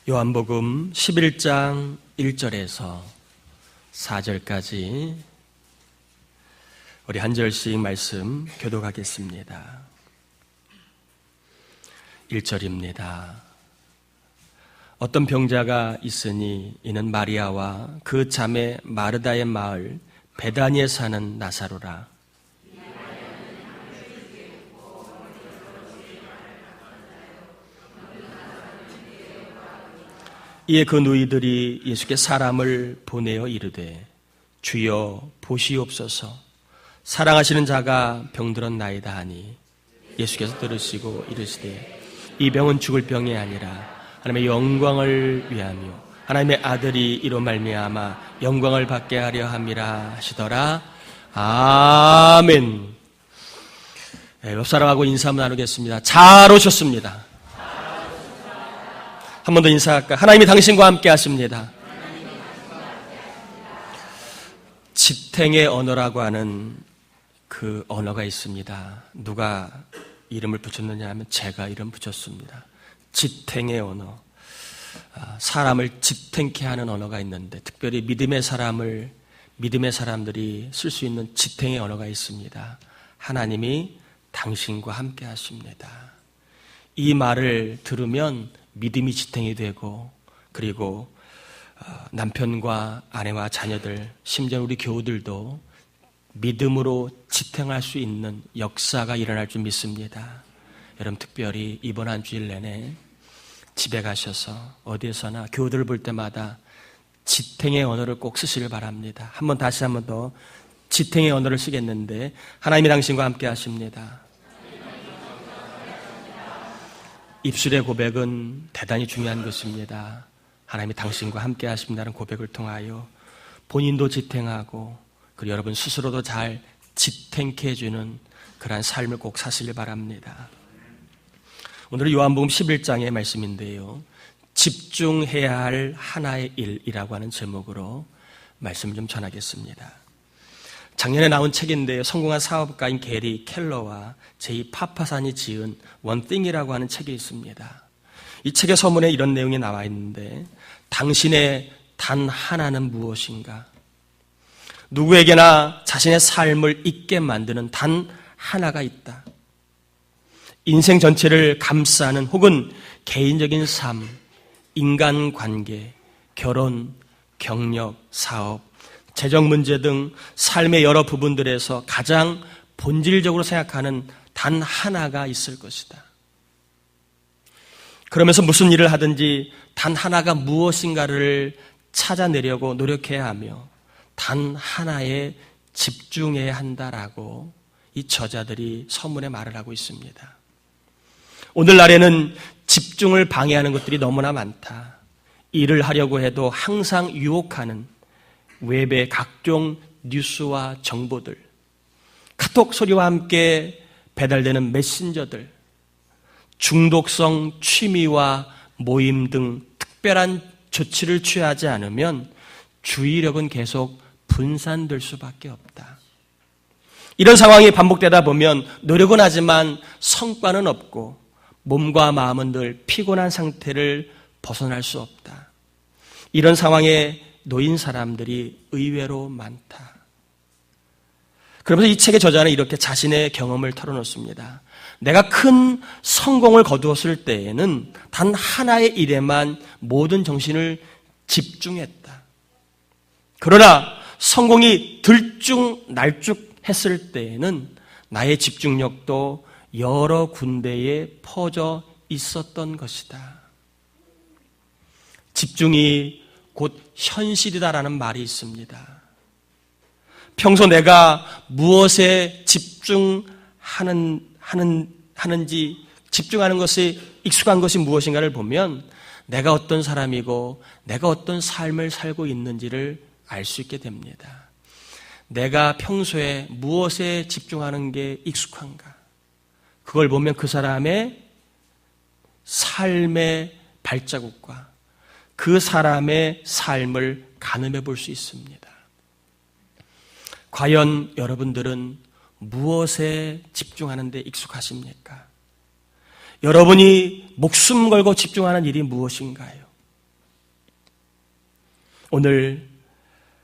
요한복음 11장 1절에서 4절까지 우리 한 절씩 말씀 교독하겠습니다. 1절입니다. 어떤 병자가 있으니 이는 마리아와 그 자매 마르다의 마을 베다니에 사는 나사로라. 이에 그 누이들이 예수께 사람을 보내어 이르되 주여 보시옵소서 사랑하시는 자가 병들었나이다 하니 예수께서 들으시고 이르시되 이 병은 죽을 병이 아니라 하나님의 영광을 위하며 하나님의 아들이 이로 말미암아 영광을 받게 하려 함이라 하시더라. 아멘. 옆 사람하고 인사 한번 나누겠습니다. 잘 오셨습니다. 한 번 더 인사할까? 하나님이 당신과 함께 하십니다. 지탱의 언어라고 하는 그 언어가 있습니다. 누가 이름을 붙였느냐 하면 제가 이름 붙였습니다. 지탱의 언어. 사람을 지탱케 하는 언어가 있는데 특별히 믿음의 사람들이 쓸 수 있는 지탱의 언어가 있습니다. 하나님이 당신과 함께 하십니다. 이 말을 들으면 믿음이 지탱이 되고 그리고 남편과 아내와 자녀들 심지어 우리 교우들도 믿음으로 지탱할 수 있는 역사가 일어날 줄 믿습니다. 여러분 특별히 이번 한 주일 내내 집에 가셔서 어디에서나 교우들을 볼 때마다 지탱의 언어를 꼭 쓰시길 바랍니다. 다시 한 번 더 지탱의 언어를 쓰겠는데 하나님이 당신과 함께 하십니다. 입술의 고백은 대단히 중요한 것입니다. 하나님이 당신과 함께 하십니다는 고백을 통하여 본인도 지탱하고 그리고 여러분 스스로도 잘 지탱케 해주는 그러한 삶을 꼭 사시길 바랍니다. 오늘은 요한복음 11장의 말씀인데요. 집중해야 할 하나의 일이라고 하는 제목으로 말씀을 좀 전하겠습니다. 작년에 나온 책인데요. 성공한 사업가인 게리 켈러와 제이 파파산이 지은 원띵이라고 하는 책이 있습니다. 이 책의 서문에 이런 내용이 나와 있는데 당신의 단 하나는 무엇인가? 누구에게나 자신의 삶을 잊게 만드는 단 하나가 있다. 인생 전체를 감싸는 혹은 개인적인 삶, 인간관계, 결혼, 경력, 사업, 재정 문제 등 삶의 여러 부분들에서 가장 본질적으로 생각하는 단 하나가 있을 것이다. 그러면서 무슨 일을 하든지 단 하나가 무엇인가를 찾아내려고 노력해야 하며 단 하나에 집중해야 한다라고 이 저자들이 서문에 말을 하고 있습니다. 오늘날에는 집중을 방해하는 것들이 너무나 많다. 일을 하려고 해도 항상 유혹하는 웹의 각종 뉴스와 정보들, 카톡 소리와 함께 배달되는 메신저들, 중독성 취미와 모임 등 특별한 조치를 취하지 않으면 주의력은 계속 분산될 수밖에 없다. 이런 상황이 반복되다 보면 노력은 하지만 성과는 없고 몸과 마음은 늘 피곤한 상태를 벗어날 수 없다. 이런 상황에 놓인 사람들이 의외로 많다. 그러면서 이 책의 저자는 이렇게 자신의 경험을 털어놓습니다. 내가 큰 성공을 거두었을 때에는 단 하나의 일에만 모든 정신을 집중했다. 그러나 성공이 들쭉날쭉했을 때에는 나의 집중력도 여러 군데에 퍼져 있었던 것이다. 집중이 곧 현실이다라는 말이 있습니다. 평소 내가 무엇에 집중하는지 집중하는 것이 익숙한 것이 무엇인가를 보면 내가 어떤 사람이고 내가 어떤 삶을 살고 있는지를 알 수 있게 됩니다. 내가 평소에 무엇에 집중하는 게 익숙한가? 그걸 보면 그 사람의 삶의 발자국과 그 사람의 삶을 가늠해 볼 수 있습니다. 과연 여러분들은 무엇에 집중하는 데 익숙하십니까? 여러분이 목숨 걸고 집중하는 일이 무엇인가요? 오늘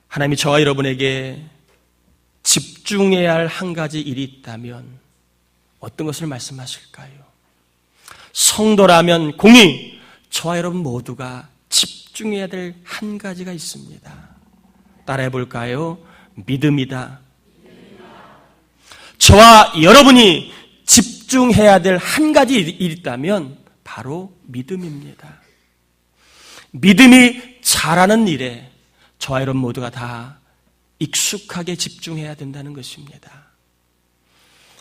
하나님이 저와 여러분에게 집중해야 할 한 가지 일이 있다면 어떤 것을 말씀하실까요? 성도라면 공히 저와 여러분 모두가 집중해야 될 한 가지가 있습니다. 따라해 볼까요? 믿음이다. 저와 여러분이 집중해야 될 한 가지 일이 있다면 바로 믿음입니다. 믿음이 잘하는 일에 저와 여러분 모두가 다 익숙하게 집중해야 된다는 것입니다.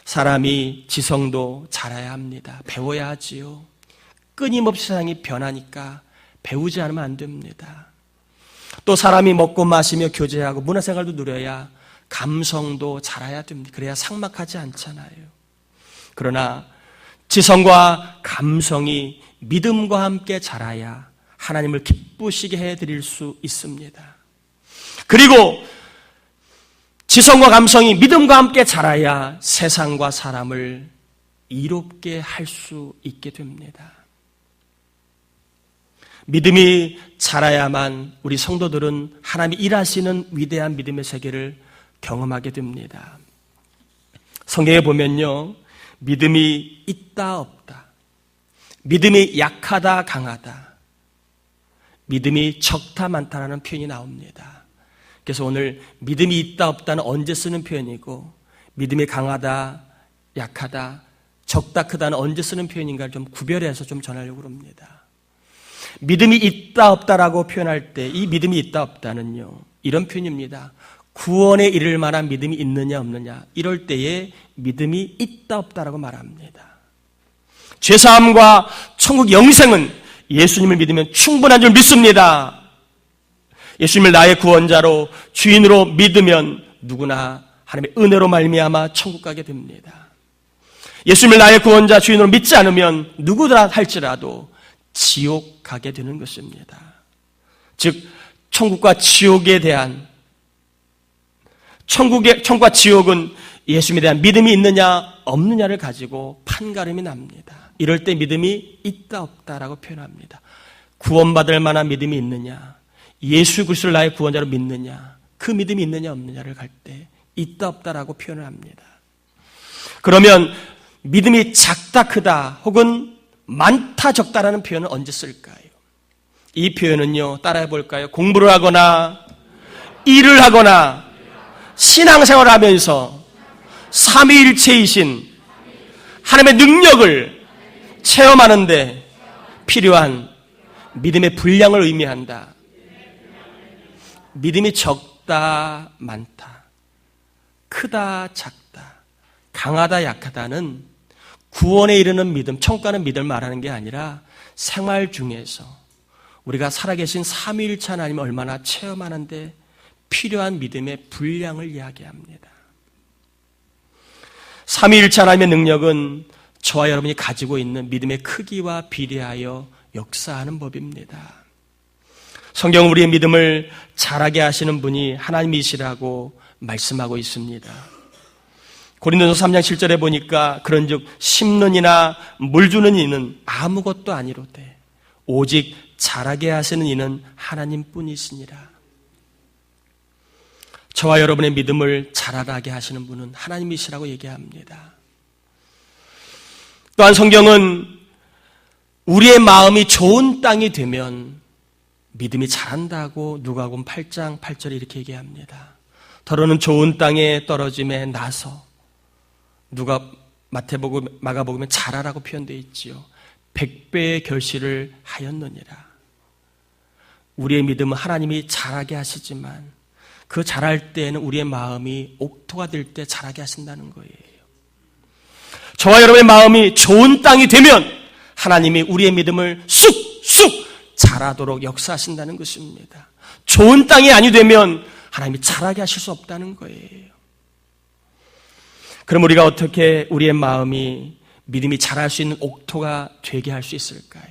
사람이 지성도 잘해야 합니다. 배워야 하지요. 끊임없이 세상이 변하니까 배우지 않으면 안 됩니다. 또 사람이 먹고 마시며 교제하고 문화생활도 누려야 감성도 잘해야 됩니다. 그래야 삭막하지 않잖아요. 그러나 지성과 감성이 믿음과 함께 자라야 하나님을 기쁘시게 해드릴 수 있습니다. 그리고 지성과 감성이 믿음과 함께 자라야 세상과 사람을 이롭게 할 수 있게 됩니다. 믿음이 자라야만 우리 성도들은 하나님이 일하시는 위대한 믿음의 세계를 경험하게 됩니다. 성경에 보면요, 믿음이 있다 없다, 믿음이 약하다 강하다, 믿음이 적다 많다라는 표현이 나옵니다. 그래서 오늘 믿음이 있다 없다는 언제 쓰는 표현이고, 믿음이 강하다 약하다 적다 크다는 언제 쓰는 표현인가를 좀 구별해서 좀 전하려고 합니다. 믿음이 있다 없다라고 표현할 때 이 믿음이 있다 없다는요, 이런 표현입니다. 구원에 이를 만한 믿음이 있느냐 없느냐, 이럴 때에 믿음이 있다 없다라고 말합니다. 죄사함과 천국 영생은 예수님을 믿으면 충분한 줄 믿습니다. 예수님을 나의 구원자로 주인으로 믿으면 누구나 하나님의 은혜로 말미암아 천국 가게 됩니다. 예수님을 나의 구원자 주인으로 믿지 않으면 누구나 할지라도 지옥 가게 되는 것입니다. 즉 천국과 지옥에 대한, 천국과 지옥은 예수님에 대한 믿음이 있느냐 없느냐를 가지고 판가름이 납니다. 이럴 때 믿음이 있다 없다라고 표현합니다. 구원받을 만한 믿음이 있느냐, 예수 그리스도를 나의 구원자로 믿느냐, 그 믿음이 있느냐 없느냐를 갈 때 있다 없다라고 표현을 합니다. 그러면 믿음이 작다 크다 혹은 많다 적다라는 표현은 언제 쓸까요? 이 표현은요, 따라해 볼까요? 공부를 하거나 일을 하거나 신앙생활을 하면서 삼위일체이신 하나님의 능력을 체험하는데 필요한 믿음의 분량을 의미한다. 믿음이 적다 많다, 크다 작다, 강하다 약하다는 구원에 이르는 믿음, 천국 가는 믿음을 말하는 게 아니라 생활 중에서 우리가 살아계신 삼위일체 하나님을 얼마나 체험하는데 필요한 믿음의 분량을 이야기합니다. 삼위일체 하나님의 능력은 저와 여러분이 가지고 있는 믿음의 크기와 비례하여 역사하는 법입니다. 성경은 우리의 믿음을 자라게 하시는 분이 하나님이시라고 말씀하고 있습니다. 고린도서 3장 7절에 보니까 그런즉 심는 이나 물 주는 이는 아무것도 아니로되 오직 자라게 하시는 이는 하나님뿐이시니라. 저와 여러분의 믿음을 자라게 하시는 분은 하나님이시라고 얘기합니다. 또한 성경은 우리의 마음이 좋은 땅이 되면 믿음이 자란다고 누가복음 8장 8절에 이렇게 얘기합니다. 더러는 좋은 땅에 떨어짐에 나서, 누가 마태복음, 마가복음에 자라라고 표현되어 있지요. 100배의 결실을 하였느니라. 우리의 믿음은 하나님이 자라게 하시지만 그 자랄 때에는 우리의 마음이 옥토가 될 때 자라게 하신다는 거예요. 저와 여러분의 마음이 좋은 땅이 되면 하나님이 우리의 믿음을 쑥쑥 자라도록 역사하신다는 것입니다. 좋은 땅이 아니 되면 하나님이 자라게 하실 수 없다는 거예요. 그럼 우리가 어떻게 우리의 마음이 믿음이 자랄 수 있는 옥토가 되게 할 수 있을까요?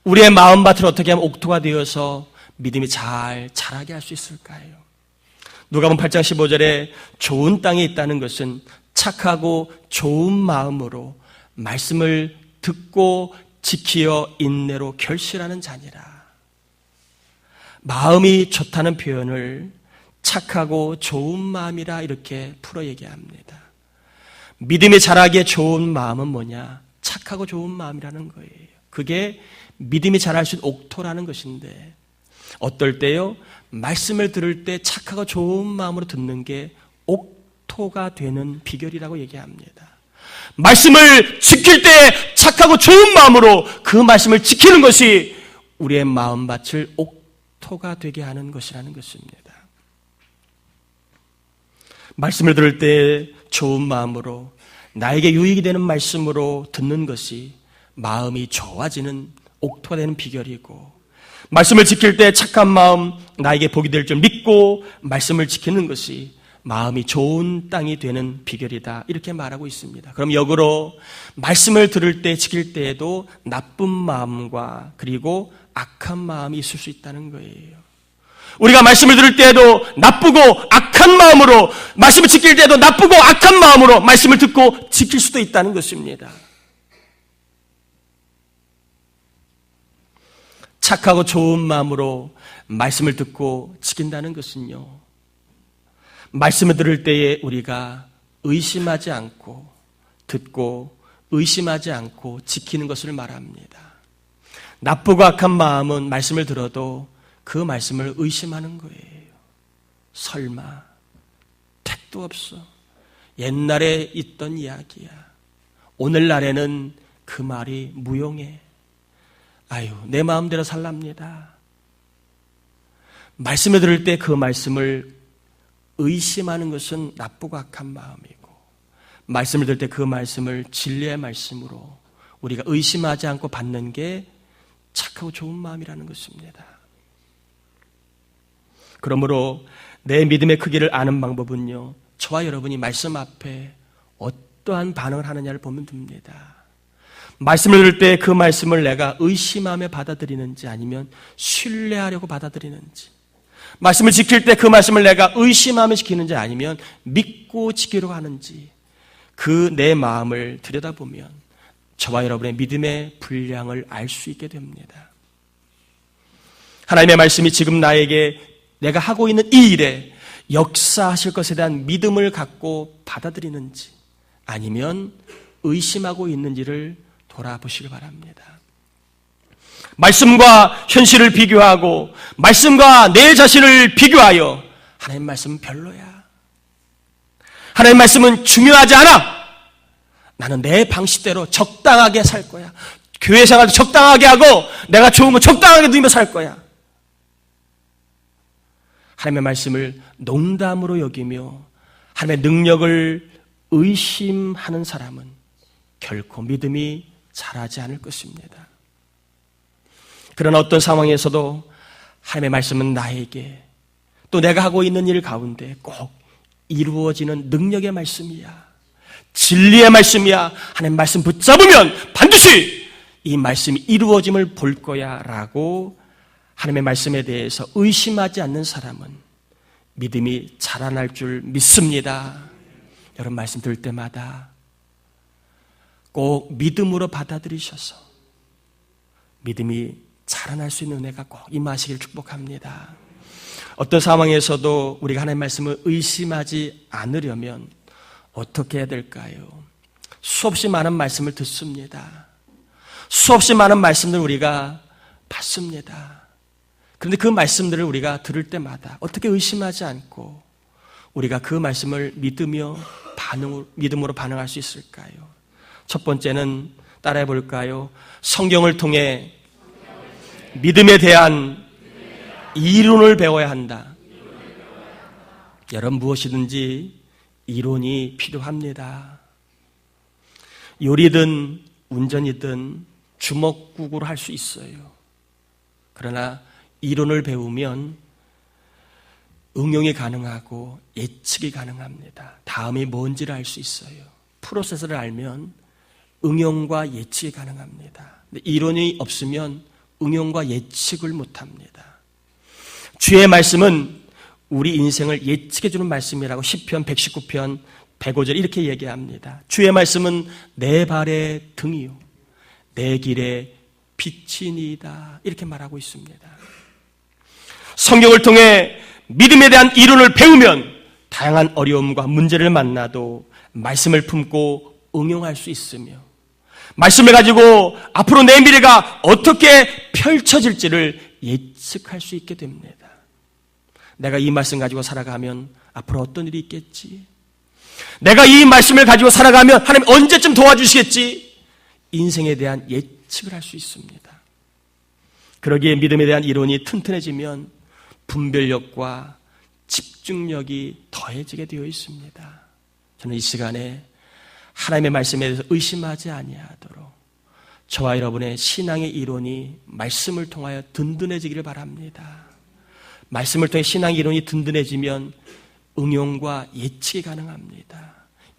우리의 마음밭을 어떻게 하면 옥토가 되어서 믿음이 잘 자라게 할 수 있을까요? 누가복음 8장 15절에 좋은 땅에 있다는 것은 착하고 좋은 마음으로 말씀을 듣고 지키어 인내로 결실하는 자니라. 마음이 좋다는 표현을 착하고 좋은 마음이라 이렇게 풀어 얘기합니다. 믿음이 자라기에 좋은 마음은 뭐냐? 착하고 좋은 마음이라는 거예요. 그게 믿음이 자랄 수 있는 옥토라는 것인데, 어떨 때요? 말씀을 들을 때 착하고 좋은 마음으로 듣는 게 옥토가 되는 비결이라고 얘기합니다. 말씀을 지킬 때 착하고 좋은 마음으로 그 말씀을 지키는 것이 우리의 마음밭을 옥토가 되게 하는 것이라는 것입니다. 말씀을 들을 때 좋은 마음으로 나에게 유익이 되는 말씀으로 듣는 것이 마음이 좋아지는 옥토가 되는 비결이고, 말씀을 지킬 때 착한 마음, 나에게 복이 될 줄 믿고 말씀을 지키는 것이 마음이 좋은 땅이 되는 비결이다, 이렇게 말하고 있습니다. 그럼 역으로 말씀을 들을 때 지킬 때에도 나쁜 마음과 그리고 악한 마음이 있을 수 있다는 거예요. 우리가 말씀을 들을 때에도 나쁘고 악한 마음으로, 말씀을 지킬 때에도 나쁘고 악한 마음으로 말씀을 듣고 지킬 수도 있다는 것입니다. 착하고 좋은 마음으로 말씀을 듣고 지킨다는 것은요, 말씀을 들을 때에 우리가 의심하지 않고 듣고 의심하지 않고 지키는 것을 말합니다. 나쁘고 악한 마음은 말씀을 들어도 그 말씀을 의심하는 거예요. 설마, 택도 없어. 옛날에 있던 이야기야. 오늘날에는 그 말이 무용해. 아유, 내 마음대로 살랍니다. 말씀을 들을 때 그 말씀을 의심하는 것은 나쁘고 악한 마음이고, 말씀을 들을 때 그 말씀을 진리의 말씀으로 우리가 의심하지 않고 받는 게 착하고 좋은 마음이라는 것입니다. 그러므로 내 믿음의 크기를 아는 방법은요, 저와 여러분이 말씀 앞에 어떠한 반응을 하느냐를 보면 됩니다. 말씀을 들을 때 그 말씀을 내가 의심하며 받아들이는지 아니면 신뢰하려고 받아들이는지, 말씀을 지킬 때 그 말씀을 내가 의심하며 지키는지 아니면 믿고 지키려고 하는지, 그 내 마음을 들여다보면 저와 여러분의 믿음의 분량을 알 수 있게 됩니다. 하나님의 말씀이 지금 나에게 내가 하고 있는 이 일에 역사하실 것에 대한 믿음을 갖고 받아들이는지 아니면 의심하고 있는지를 돌아보시기 바랍니다. 말씀과 현실을 비교하고 말씀과 내 자신을 비교하여 하나님 말씀은 별로야, 하나님 말씀은 중요하지 않아, 나는 내 방식대로 적당하게 살 거야, 교회 생활도 적당하게 하고 내가 좋은 거 적당하게 누리며 살 거야, 하나님의 말씀을 농담으로 여기며 하나님의 능력을 의심하는 사람은 결코 믿음이 자라지 않을 것입니다. 그러나 어떤 상황에서도 하나님의 말씀은 나에게 또 내가 하고 있는 일 가운데 꼭 이루어지는 능력의 말씀이야, 진리의 말씀이야, 하나님 말씀 붙잡으면 반드시 이 말씀이 이루어짐을 볼 거야 라고 하나님의 말씀에 대해서 의심하지 않는 사람은 믿음이 자라날 줄 믿습니다. 여러분, 말씀 들을 때마다 꼭 믿음으로 받아들이셔서 믿음이 자라날 수 있는 은혜가 꼭 임하시길 축복합니다. 어떤 상황에서도 우리가 하나님의 말씀을 의심하지 않으려면 어떻게 해야 될까요? 수없이 많은 말씀을 듣습니다. 수없이 많은 말씀들을 우리가 받습니다. 그런데 그 말씀들을 우리가 들을 때마다 어떻게 의심하지 않고 우리가 그 말씀을 믿으므로 반응할 수 있을까요? 첫 번째는 따라해 볼까요? 성경을 통해 믿음에 대한 이론을 배워야 한다. 여러분, 무엇이든지 이론이 필요합니다. 요리든 운전이든 주먹구구로 할 수 있어요. 그러나 이론을 배우면 응용이 가능하고 예측이 가능합니다. 다음이 뭔지를 알 수 있어요. 프로세스를 알면 응용과 예측이 가능합니다. 근데 이론이 없으면 응용과 예측을 못합니다. 주의 말씀은 우리 인생을 예측해주는 말씀이라고 시편 119편 105절 이렇게 얘기합니다. 주의 말씀은 내 발의 등이요 내 길의 빛이니이다, 이렇게 말하고 있습니다. 성경을 통해 믿음에 대한 이론을 배우면 다양한 어려움과 문제를 만나도 말씀을 품고 응용할 수 있으며 말씀을 가지고 앞으로 내 미래가 어떻게 펼쳐질지를 예측할 수 있게 됩니다. 내가 이 말씀 가지고 살아가면 앞으로 어떤 일이 있겠지? 내가 이 말씀을 가지고 살아가면 하나님 언제쯤 도와주시겠지? 인생에 대한 예측을 할 수 있습니다. 그러기에 믿음에 대한 이론이 튼튼해지면 분별력과 집중력이 더해지게 되어 있습니다. 저는 이 시간에 하나님의 말씀에 대해서 의심하지 아니하도록 저와 여러분의 신앙의 이론이 말씀을 통하여 든든해지기를 바랍니다. 말씀을 통해 신앙의 이론이 든든해지면 응용과 예측이 가능합니다.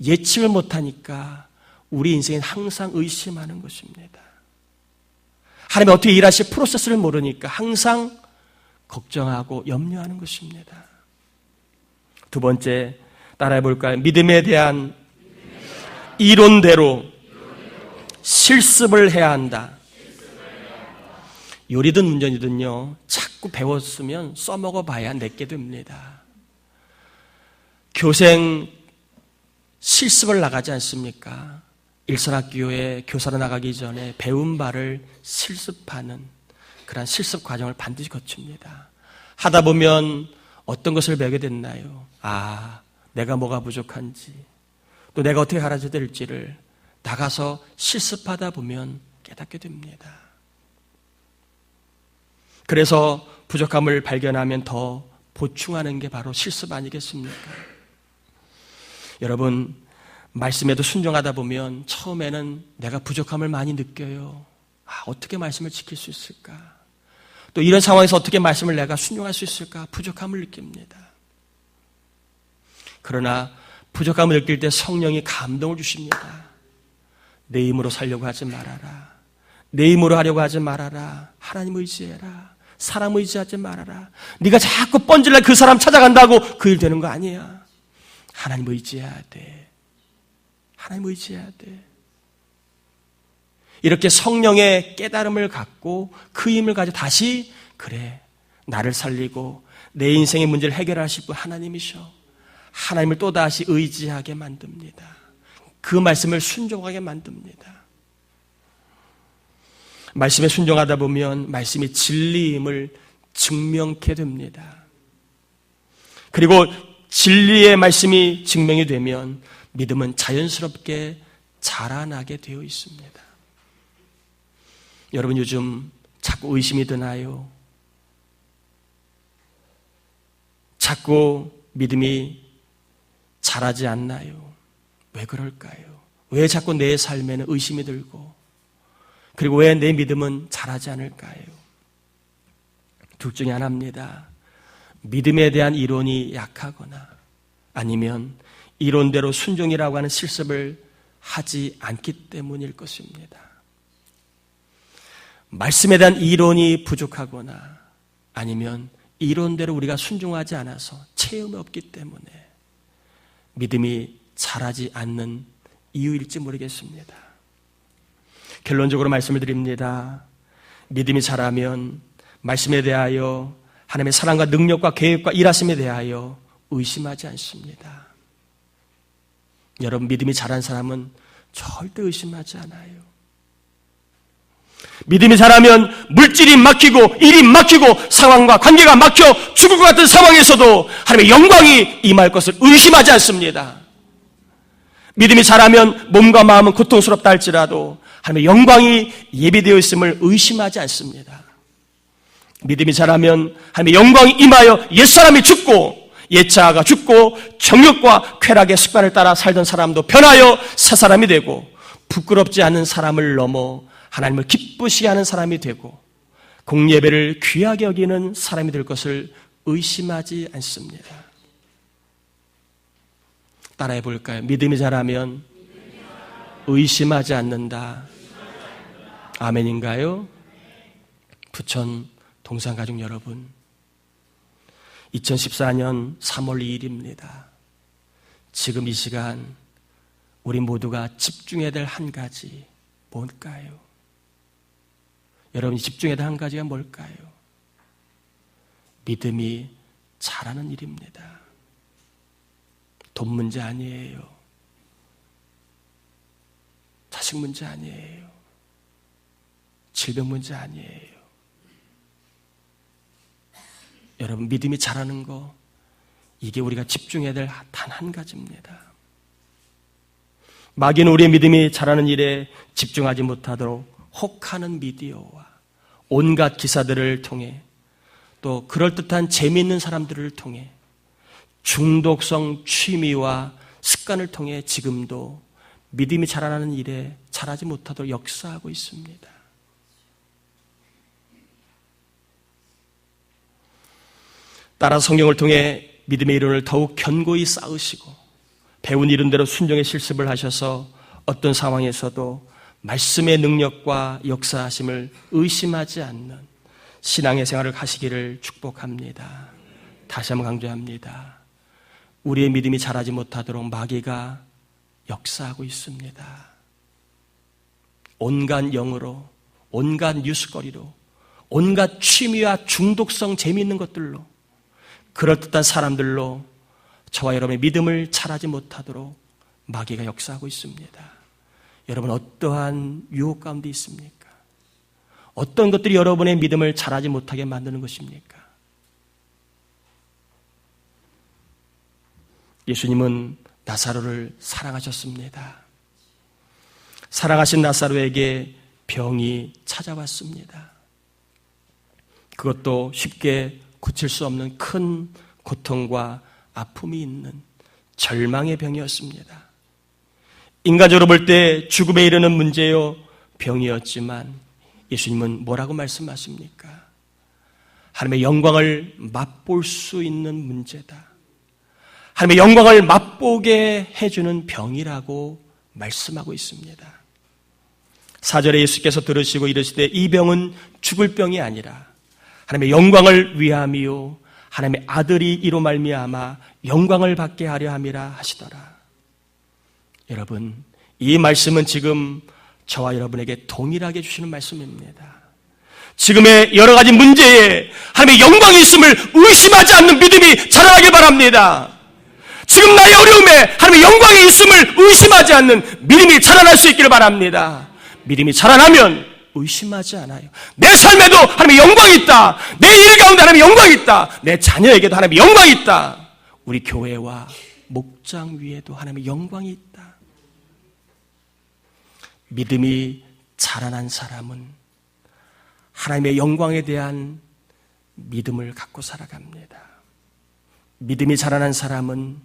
예측을 못하니까 우리 인생은 항상 의심하는 것입니다. 하나님이 어떻게 일하실 프로세스를 모르니까 항상 걱정하고 염려하는 것입니다. 두 번째, 따라해 볼까요? 믿음에 대한 이론대로 실습을 해야 한다. 요리든 운전이든요, 자꾸 배웠으면 써먹어 봐야 내게 됩니다. 교생 실습을 나가지 않습니까? 일선학교에 교사로 나가기 전에 배운 바를 실습하는 그런 실습 과정을 반드시 거칩니다. 하다 보면 어떤 것을 배우게 됐나요? 내가 뭐가 부족한지, 또 내가 어떻게 가르쳐야 될지를 나가서 실습하다 보면 깨닫게 됩니다. 그래서 부족함을 발견하면 더 보충하는 게 바로 실습 아니겠습니까? 여러분, 말씀에도 순종하다 보면 처음에는 내가 부족함을 많이 느껴요. 어떻게 말씀을 지킬 수 있을까? 또 이런 상황에서 어떻게 말씀을 내가 순종할 수 있을까? 부족함을 느낍니다. 그러나 부족함을 느낄 때 성령이 감동을 주십니다. 내 힘으로 살려고 하지 말아라. 내 힘으로 하려고 하지 말아라. 하나님 의지해라. 사람 의지하지 말아라. 네가 자꾸 뻔질날 그 사람 찾아간다고 그 일 되는 거 아니야. 하나님 의지해야 돼. 하나님 의지해야 돼. 이렇게 성령의 깨달음을 갖고 그 힘을 가지고 다시 그래, 나를 살리고 내 인생의 문제를 해결하실 분 하나님이셔. 하나님을 또다시 의지하게 만듭니다. 그 말씀을 순종하게 만듭니다. 말씀에 순종하다 보면 말씀이 진리임을 증명케 됩니다. 그리고 진리의 말씀이 증명이 되면 믿음은 자연스럽게 자라나게 되어 있습니다. 여러분, 요즘 자꾸 의심이 드나요? 자꾸 믿음이 자라지 않나요? 왜 그럴까요? 왜 자꾸 내 삶에는 의심이 들고, 그리고 왜 내 믿음은 자라지 않을까요? 둘 중에 하나입니다. 믿음에 대한 이론이 약하거나 아니면 이론대로 순종이라고 하는 실습을 하지 않기 때문일 것입니다. 말씀에 대한 이론이 부족하거나 아니면 이론대로 우리가 순종하지 않아서 체험이 없기 때문에 믿음이 자라지 않는 이유일지 모르겠습니다. 결론적으로 말씀을 드립니다. 믿음이 자라면 말씀에 대하여 하나님의 사랑과 능력과 계획과 일하심에 대하여 의심하지 않습니다. 여러분, 믿음이 자란 사람은 절대 의심하지 않아요. 믿음이 자라면 물질이 막히고 일이 막히고 상황과 관계가 막혀 죽을 것 같은 상황에서도 하나님의 영광이 임할 것을 의심하지 않습니다. 믿음이 자라면 몸과 마음은 고통스럽다 할지라도 하나님의 영광이 예비되어 있음을 의심하지 않습니다. 믿음이 자라면 하나님의 영광이 임하여 옛사람이 죽고 옛자아가 죽고 정욕과 쾌락의 습관을 따라 살던 사람도 변하여 새 사람이 되고 부끄럽지 않은 사람을 넘어 하나님을 기쁘시게 하는 사람이 되고 공예배를 귀하게 여기는 사람이 될 것을 의심하지 않습니다. 따라해 볼까요? 믿음이 자라면 의심하지 않는다. 아멘인가요? 부천 동산가족 여러분, 2014년 3월 2일입니다. 지금 이 시간 우리 모두가 집중해야 될 한 가지 뭘까요? 여러분이 집중해야 될 한 가지가 뭘까요? 믿음이 자라는 일입니다. 돈 문제 아니에요. 자식 문제 아니에요. 질병 문제 아니에요. 여러분, 믿음이 자라는 거, 이게 우리가 집중해야 될 단 한 가지입니다. 마귀는 우리의 믿음이 자라는 일에 집중하지 못하도록 혹하는 미디어와 온갖 기사들을 통해, 또 그럴듯한 재미있는 사람들을 통해, 중독성 취미와 습관을 통해 지금도 믿음이 자라나는 일에 자라지 못하도록 역사하고 있습니다. 따라 성경을 통해 믿음의 이론을 더욱 견고히 쌓으시고 배운 이론대로 순종의 실습을 하셔서 어떤 상황에서도 말씀의 능력과 역사하심을 의심하지 않는 신앙의 생활을 하시기를 축복합니다. 다시 한번 강조합니다. 우리의 믿음이 자라지 못하도록 마귀가 역사하고 있습니다. 온갖 영으로, 온갖 뉴스거리로, 온갖 취미와 중독성 재미있는 것들로, 그럴듯한 사람들로 저와 여러분의 믿음을 자라지 못하도록 마귀가 역사하고 있습니다. 여러분, 어떠한 유혹 가운데 있습니까? 어떤 것들이 여러분의 믿음을 자라지 못하게 만드는 것입니까? 예수님은 나사로를 사랑하셨습니다. 사랑하신 나사로에게 병이 찾아왔습니다. 그것도 쉽게 고칠 수 없는 큰 고통과 아픔이 있는 절망의 병이었습니다. 인간적으로 볼 때 죽음에 이르는 문제요 병이었지만 예수님은 뭐라고 말씀하십니까? 하나님의 영광을 맛볼 수 있는 문제다. 하나님의 영광을 맛보게 해주는 병이라고 말씀하고 있습니다. 4절에 예수께서 들으시고 이르시되 이 병은 죽을 병이 아니라 하나님의 영광을 위함이요 하나님의 아들이 이로 말미암아 영광을 받게 하려 함이라 하시더라. 여러분, 이 말씀은 지금 저와 여러분에게 동일하게 주시는 말씀입니다. 지금의 여러 가지 문제에 하나님의 영광이 있음을 의심하지 않는 믿음이 자라나길 바랍니다. 지금 나의 어려움에 하나님의 영광이 있음을 의심하지 않는 믿음이 자라날 수 있기를 바랍니다. 믿음이 자라나면 의심하지 않아요. 내 삶에도 하나님의 영광이 있다. 내 일 가운데 하나님의 영광이 있다. 내 자녀에게도 하나님의 영광이 있다. 우리 교회와 목장 위에도 하나님의 영광이 있다. 믿음이 자라난 사람은 하나님의 영광에 대한 믿음을 갖고 살아갑니다. 믿음이 자라난 사람은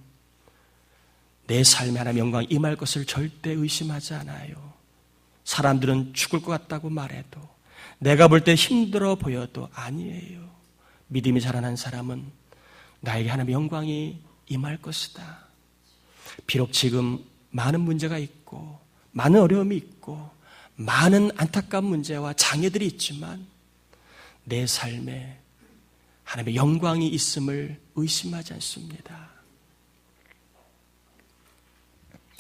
내 삶에 하나님의 영광이 임할 것을 절대 의심하지 않아요. 사람들은 죽을 것 같다고 말해도, 내가 볼 때 힘들어 보여도 아니에요. 믿음이 자라난 사람은 나에게 하나님의 영광이 임할 것이다. 비록 지금 많은 문제가 있고 많은 어려움이 있고 많은 안타까운 문제와 장애들이 있지만 내 삶에 하나님의 영광이 있음을 의심하지 않습니다.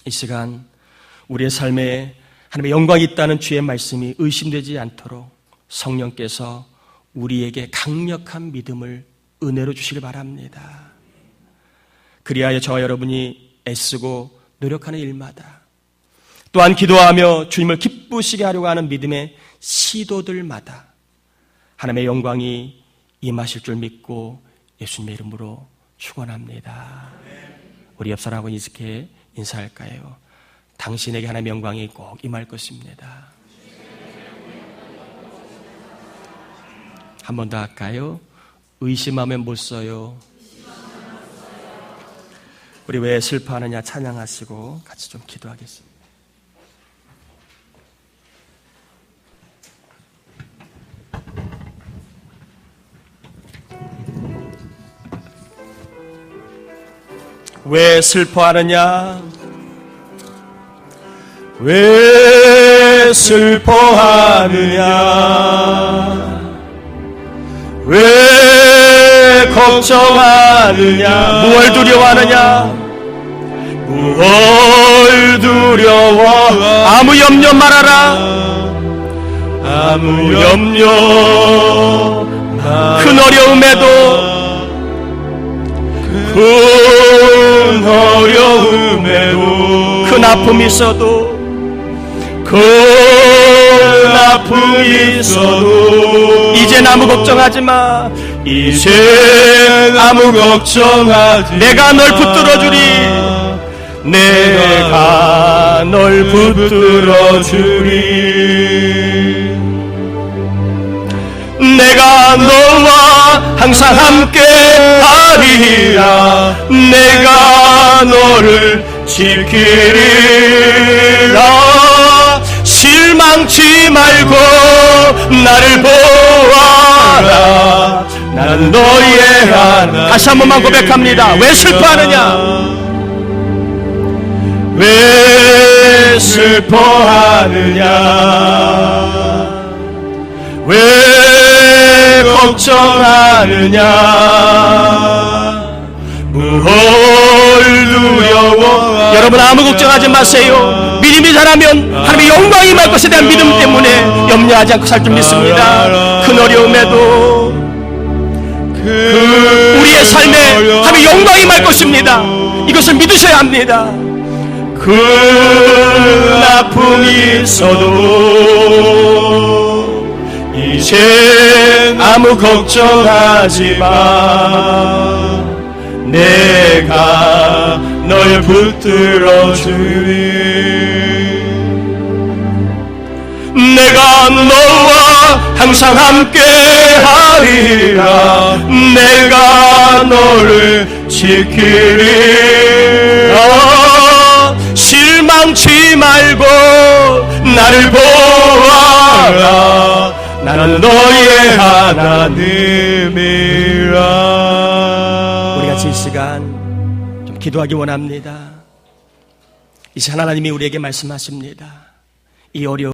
이 시간 우리의 삶에 하나님의 영광이 있다는 주의 말씀이 의심되지 않도록 성령께서 우리에게 강력한 믿음을 은혜로 주시길 바랍니다. 그리하여 저와 여러분이 애쓰고 노력하는 일마다, 또한 기도하며 주님을 기쁘시게 하려고 하는 믿음의 시도들마다 하나님의 영광이 임하실 줄 믿고 예수님의 이름으로 축원합니다. 우리 옆 사람하고 이렇게 인사할까요? 당신에게 하나님의 영광이 꼭 임할 것입니다. 한 번 더 할까요? 의심하면 못 써요. 우리 왜 슬퍼하느냐 찬양하시고 같이 좀 기도하겠습니다. 왜 슬퍼하느냐? 왜 슬퍼하느냐? 왜 걱정하느냐? 무얼 두려워하느냐? 무얼 두려워? 아무 염려 말아라. 아무 염려. 큰 어려움에도 큰 어려움에도 큰 아픔이 있어도 큰 아픔이 있어도 이젠 아무 걱정하지 마. 이젠 아무 걱정하지 내가 널 붙들어 주리. 내가 널 붙들어 주리. 내가 너와 항상 함께 하리라. 내가 너를 지키리라. 실망치 말고 나를 보아라. 나는 너의 하나님. 다시 한 번만 고백합니다. 왜 슬퍼하느냐? 왜 슬퍼하느냐? 왜 걱정하느냐? 무얼 두려워? 여러분 아무 걱정하지 마세요. 믿음이 자라면 하나님의 영광이 임할 것에 대한 믿음 때문에 염려하지 않고 살 줄 믿습니다. 큰 어려움에도 우리의 삶에 하나님의 영광이 임할 것입니다. 이것을 믿으셔야 합니다. 큰 아픔이 있어도 이젠 아무 걱정하지 마. 내가 널 붙들어 주리. 내가 너와 항상 함께 하리라. 내가 너를 지키리라. 실망치 말고 나를 보아라. 나는 너의 하나님이라. 우리 같이 이 시간 좀 기도하기 원합니다. 이 시간 하나님이 우리에게 말씀하십니다. 이 어려움